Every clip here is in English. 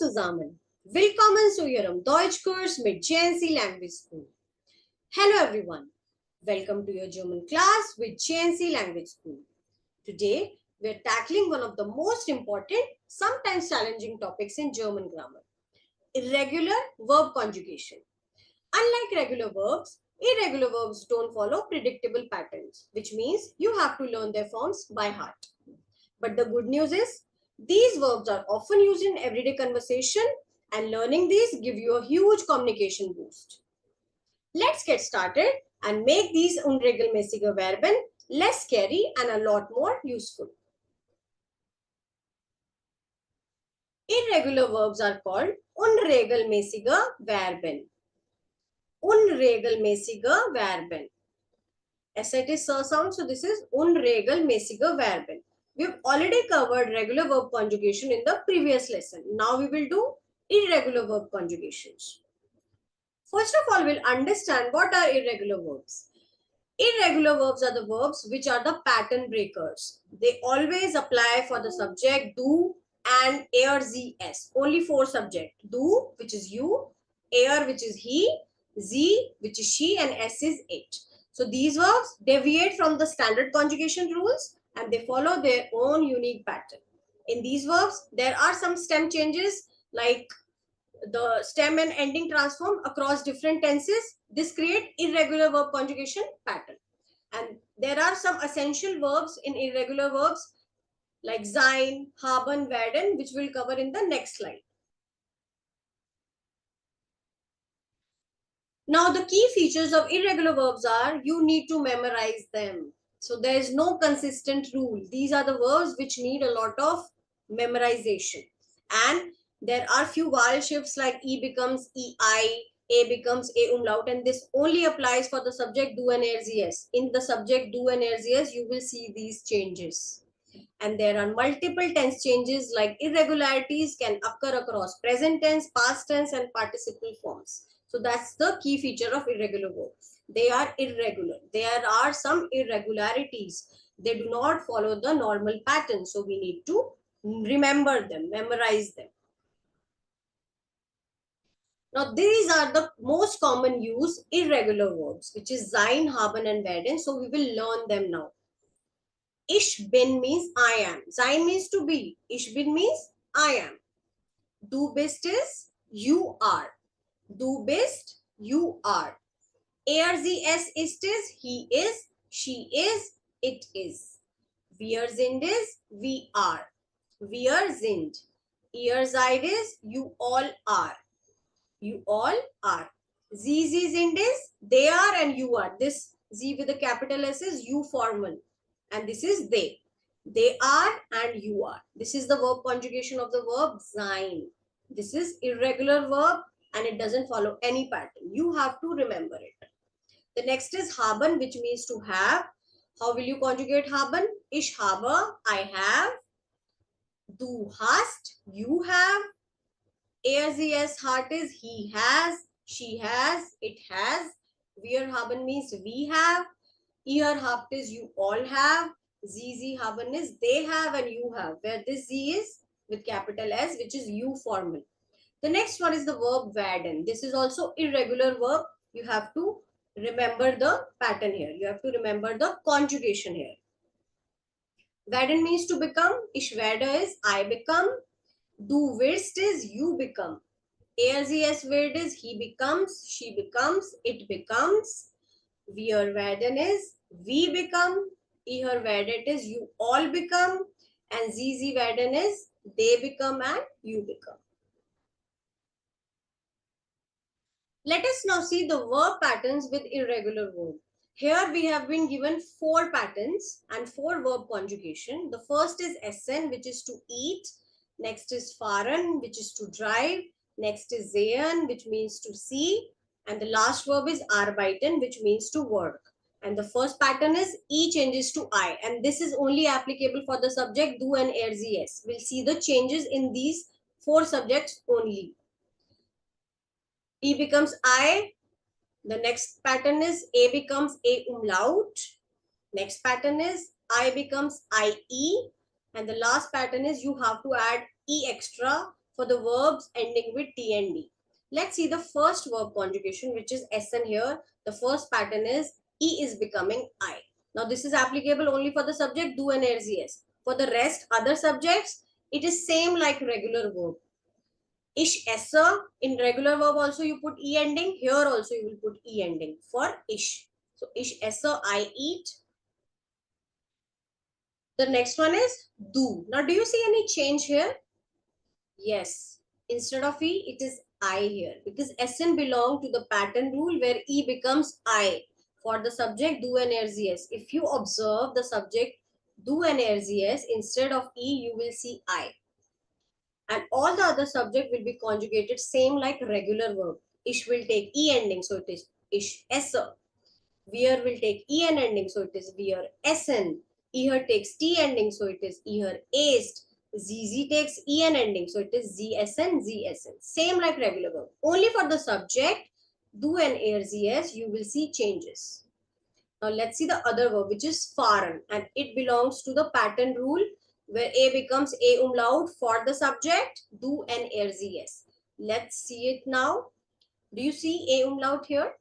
zusammen. Willkommen zu Ihrem Deutschkurs mit GNC Language School. Hello everyone. Welcome to your German class with GNC Language School. Today, we are tackling one of the most important, sometimes challenging topics in German grammar. Irregular verb conjugation. Unlike regular verbs, irregular verbs don't follow predictable patterns, which means you have to learn their forms by heart. But the good news is, these verbs are often used in everyday conversation, and learning these give you a huge communication boost. Let's get started and make these unregelmäßige Verben less scary and a lot more useful. Irregular verbs are called unregelmäßige Verben. Unregelmäßige Verben. SIT sound, so this is unregelmäßige Verben. We've already covered regular verb conjugation in the previous lesson. Now we will do irregular verb conjugations. First of all, we'll understand what are irregular verbs. Irregular verbs are the verbs which are the pattern breakers. They always apply for the subject do and er, sie, es. Only four subject. Do, which is you, er, which is he, sie, which is she, and s is it. So these verbs deviate from the standard conjugation rules and they follow their own unique pattern. In these verbs, there are some stem changes like the stem and ending transform across different tenses. This create irregular verb conjugation pattern. And there are some essential verbs in irregular verbs like sein, haben, werden, which we'll cover in the next slide. Now, the key features of irregular verbs are you need to memorize them. So there is no consistent rule. These are the verbs which need a lot of memorization. And there are few vowel shifts like E becomes EI, A becomes A umlaut, and this only applies for the subject do and er, sie, es. In the subject do and er, sie, es, you will see these changes. And there are multiple tense changes like irregularities can occur across present tense, past tense, and participle forms. So that's the key feature of irregular verbs. They are irregular. There are some irregularities. They do not follow the normal pattern. So we need to remember them, memorize them. Now these are the most common used irregular verbs, which is sein, haben, and werden. So we will learn them now. Ich bin means I am. Sein means to be. Ich bin means I am. Du bist is you are. Du bist, you are. Er, sie, es, ist is, he is, she is, it is. Wir sind is, we are. Wir sind. Ihr seid is, you all are. You all are. Sie sind is, they are and you are. This sie with the capital S is you formal. And this is they. They are and you are. This is the verb conjugation of the verb sein. This is irregular verb and it doesn't follow any pattern. You have to remember it. The next is haben, which means to have. How will you conjugate haben? Ich habe, I have. Du hast, you have. Er, sie, es, hat is, he has, she has, it has. Wir haben means we have. Ihr habt is you all have. Sie haben is they have and you have. Where this sie is with capital S, which is you formal. The next one is the verb werden. This is also irregular verb. You have to remember the pattern here. You have to remember the conjugation here. Werden means to become. Ich werde is I become. Du wirst is you become. Er, sie, es wird is he becomes, she becomes, it becomes. Wir werden is we become. Ihr werdet is you all become. And sie werden is they become and you become. Let us now see the verb patterns with irregular verb. Here we have been given 4 patterns and 4 verb conjugation. The first is essen, which is to eat. Next is fahren, which is to drive. Next is sehen, which means to see. And the last verb is arbeiten, which means to work. And the first pattern is E changes to I. And this is only applicable for the subject do and er, sie, es. We'll see the changes in these 4 subjects only. E becomes I. The next pattern is A becomes A umlaut. Next pattern is I becomes IE. And the last pattern is you have to add E extra for the verbs ending with T and D. Let's see the first verb conjugation, which is SN here. The first pattern is E is becoming I. Now this is applicable only for the subject do and airs yes. For the rest other subjects, it is same like regular verb. Ish essa, in regular verb also you put E ending. Here also you will put E ending for ish. So ish essa, I eat. The next one is do. Now do you see any change here? Yes. Instead of E, it is I here. Because SN belong to the pattern rule where E becomes I. For the subject, do and airs yes. If you observe the subject, do and airs yes, instead of E, you will see I. And all the other subject will be conjugated same like regular verb. Ish will take E ending, so it is ish essa. Wear will take en ending, so it is wear sn. Eher takes t ending, so it is eher aced. Zz takes en ending, so it is zsn, zsn. Same like regular verb. Only for the subject, do and airs yes, you will see changes. Now let's see the other verb, which is fahren, and it belongs to the pattern rule where a becomes a umlaut for the subject, do and airs yes. Let's see it now. Do you see a umlaut here?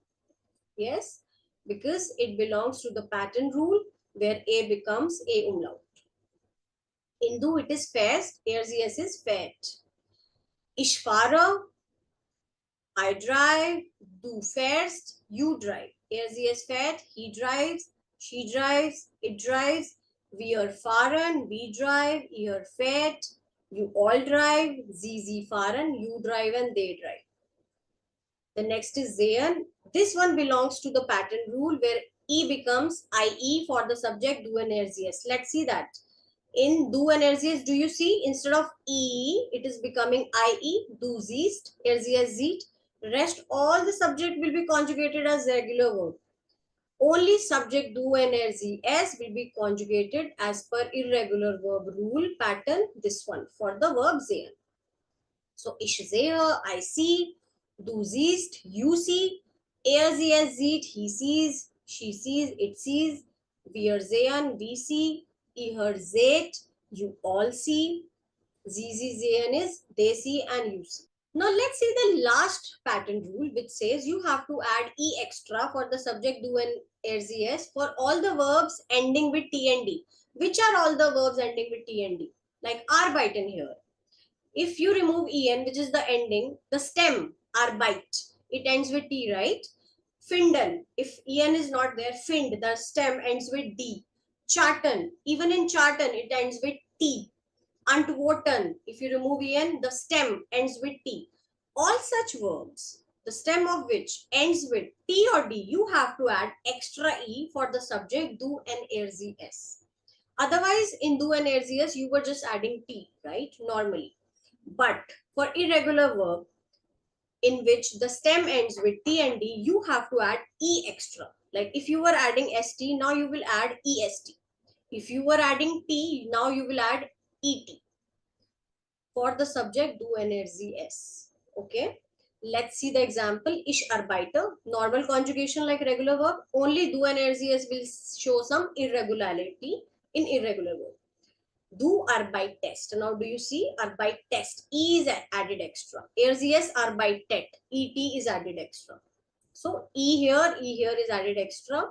Yes, because it belongs to the pattern rule where A becomes A umlaut. In do it is fast, airs yes is fat. Ich fahre, I drive, du fährst, you drive. Airs yes fat, he drives, she drives, it drives. Wir fahren, we drive, ihr fährt, you all drive, sie fahren, you drive and they drive. The next is Zayan. This one belongs to the pattern rule where E becomes IE for the subject do and airs yes. Let's see that. In do and airs yes, do you see instead of E, it is becoming IE, do siehst, airs yes sieht. Rest all the subject will be conjugated as regular verb. Only subject do and airs yes will be conjugated as per irregular verb rule pattern, this one for the verb Zayan. So ich sehe, I see, du siehst, you see, er sie es sieht, he sees, she sees, it sees, wir sehen, we see, ihr seht, you all see, sie sehen is they see and you see. Now let's see the last pattern rule, which says you have to add e extra for the subject do and airs yes for all the verbs ending with t and d. Which are all the verbs ending with t and d? Like arbeiten here. If you remove en, which is the ending, the stem, arbeit, it ends with t, right? Finden, if en is not there, find, the stem ends with d. Charten, even in charten, it ends with t. Antworten, if you remove en, the stem ends with t. All such verbs, the stem of which ends with t or d, you have to add extra e for the subject do and airs es. Otherwise, in do and airs es, you were just adding t, right? Normally. But for irregular verb in which the stem ends with T and D, you have to add E extra. Like if you were adding ST, now you will add EST. If you were adding T, now you will add ET. For the subject, do and S. Okay. Let's see the example. Ich arbeite. Normal conjugation like regular verb. Only do and S will show some irregularity in irregular verb. Do Arbeit-Test. Now, do you see Arbeit-Test? E is added extra. Airs yes, Arbeit-Tet. ET is added extra. So, E here is added extra.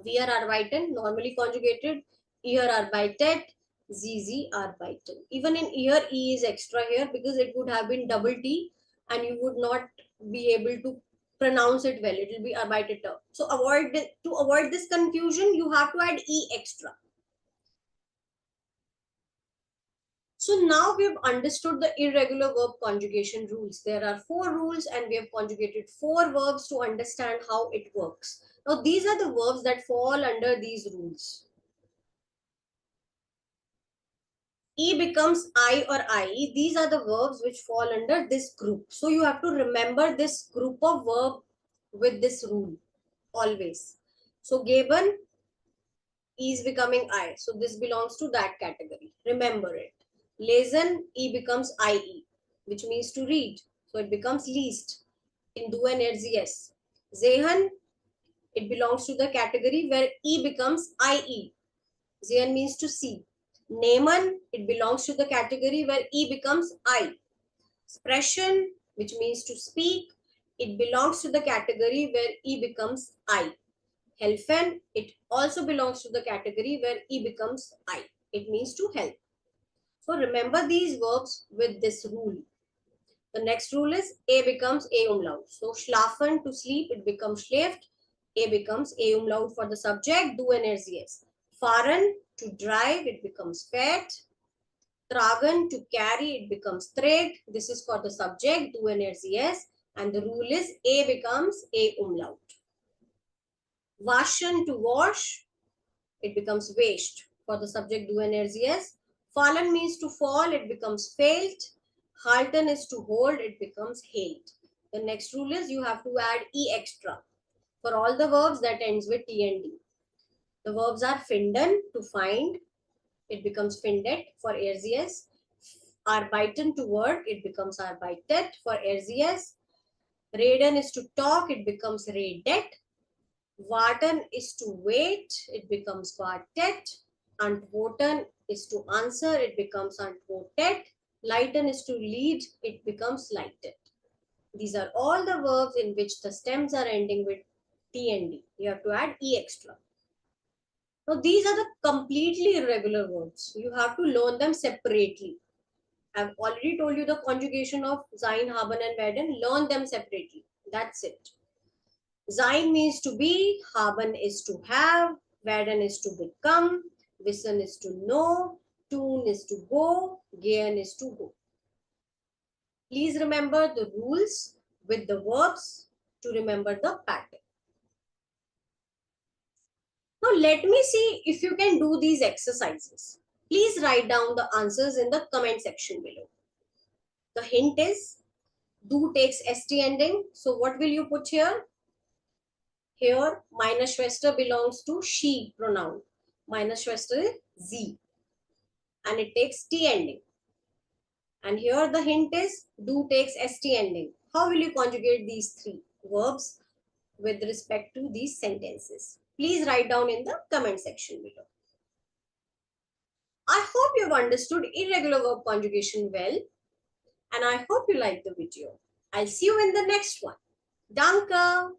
Wir arbeiten, normally conjugated. Ihr arbeitet, Sie arbeiten. Even in here, E is extra here because it would have been double T and you would not be able to pronounce it well. It will be arbeitet. So, to avoid this confusion, you have to add E extra. So now we have understood the irregular verb conjugation rules. There are 4 rules and we have conjugated 4 verbs to understand how it works. Now these are the verbs that fall under these rules. E becomes I or IE. These are the verbs which fall under this group. So you have to remember this group of verb with this rule always. So geben, E is becoming I. So this belongs to that category. Remember it. Lesen, E becomes IE, which means to read. So it becomes least. In do and airs yes. Sehen, it belongs to the category where E becomes IE. Sehen means to see. Nehmen, it belongs to the category where E becomes I. Expression, which means to speak, it belongs to the category where E becomes I. Helfen, it also belongs to the category where E becomes I. It means to help. So remember these verbs with this rule. The next rule is A becomes A umlaut. So schlafen, to sleep, it becomes schläft. A becomes A umlaut for the subject, du and RCS. Fahren, to drive, it becomes fährt. Tragen, to carry, it becomes trägt. This is for the subject, du and RCS. And the rule is A becomes A umlaut. Waschen, to wash, it becomes waste for the subject, du and RCS. Fallen means to fall, it becomes fällt. Halten is to hold, it becomes hält. The next rule is you have to add E extra for all the verbs that ends with T and D. The verbs are finden, to find, it becomes findet for RCS. Arbeiten, to work, it becomes arbeitet for RCS. Reden is to talk, it becomes redet. Warten is to wait, it becomes wartet. Antworten is to answer, it becomes antwortet. Leiten is to lead, it becomes lighted. These are all the verbs in which the stems are ending with T and D. You have to add E extra. Now these are the completely irregular verbs. You have to learn them separately. I've already told you the conjugation of sein, haben and werden. Learn them separately. That's it. Sein means to be, haben is to have, werden is to become, wissen is to know, tun is to go, gehen is to go. Please remember the rules with the verbs to remember the pattern. Now let me see if you can do these exercises. Please write down the answers in the comment section below. The hint is do takes st ending. So what will you put here? Here, meine Schwester belongs to she pronoun. Meine Schwester is sie. And it takes T ending. And here the hint is do takes ST ending. How will you conjugate these three verbs with respect to these sentences? Please write down in the comment section below. I hope you've understood irregular verb conjugation well. And I hope you liked the video. I'll see you in the next one. Danke!